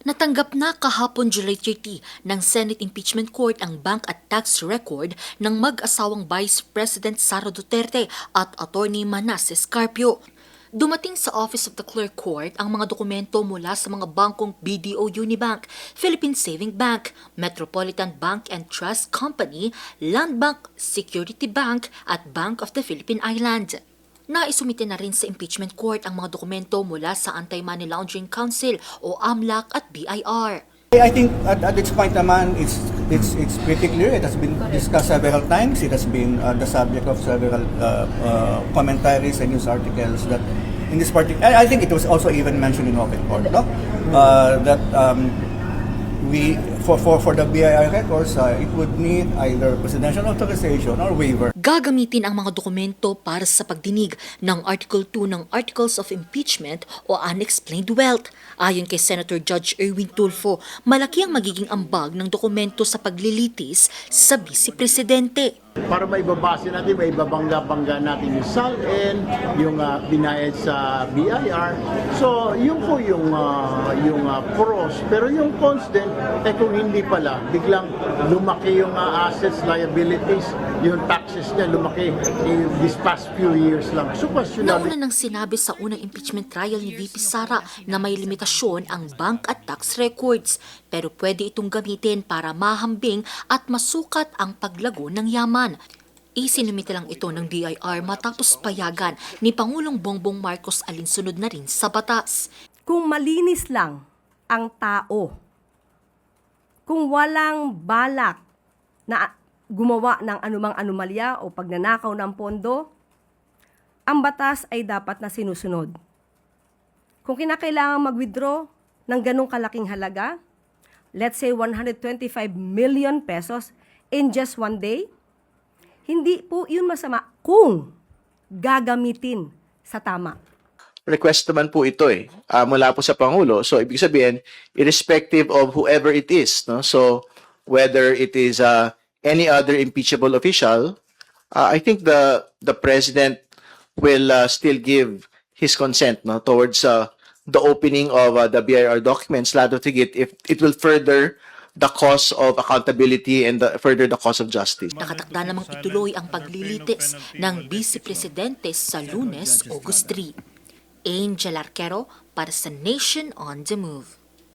Natanggap na kahapon July 30 ng Senate Impeachment Court ang bank at tax record ng mag-asawang Vice President Sara Duterte at Attorney Manas Escarpio. Dumating sa Office of the Clerk Court ang mga dokumento mula sa mga bangkong BDO Unibank, Philippine Saving Bank, Metropolitan Bank and Trust Company, Land Bank, Security Bank at Bank of the Philippine Islands. Naisumite na rin sa impeachment court ang mga dokumento mula sa Anti-Money Laundering Council o AMLAC at BIR. I think at this point naman, it's pretty clear. It has been discussed several times. It has been the subject of several commentaries and news articles that in this particular, I think it was also even mentioned in open court, no? That we for the BIR records, it would need either presidential authorization or waiver. Gagamitin ang mga dokumento para sa pagdinig ng Article 2 ng Articles of Impeachment o Unexplained Wealth. Ayon kay Senator Judge Erwin Tulfo, malaki ang magiging ambag ng dokumento sa paglilitis sa Vice Presidente. Para maibabase natin, maibabangga-bangga natin yung SALN, yung binayad sa BIR. So, yun po yung pros. Pero yung cons din, kung hindi pala, biglang lumaki yung assets, liabilities, yung taxes niya, lumaki these past few years lang. So, Nauna nang sinabi sa unang impeachment trial ni VP Sara na may limitasyon ang bank at tax records, pero pwede itong gamitin para mahambing at masukat ang paglago ng yaman. Isinumite lang ito ng BIR matapos payagan ni Pangulong Bongbong Marcos alinsunod na rin sa batas. Kung malinis lang ang tao, kung walang balak na gumawa ng anumang anomalya o pagnanakaw ng pondo, ang batas ay dapat na sinusunod. Kung kinakailangan mag-withdraw ng ganong kalaking halaga, let's say 125 million pesos in just one day, hindi po yun masama kung gagamitin sa tama. Request naman po ito mula po sa Pangulo. So, ibig sabihin, irrespective of whoever it is, no? So, whether it is any other impeachable official, I think the President will still give his consent, no, towards the opening of the BIR documents, lalo tigit if it will further the cause of accountability and further the cause of justice. Nakatakda namang ituloy ang paglilitis ng Vice Presidente sa Lunes, August 3. Angel Arquero para sa Nation on the Move.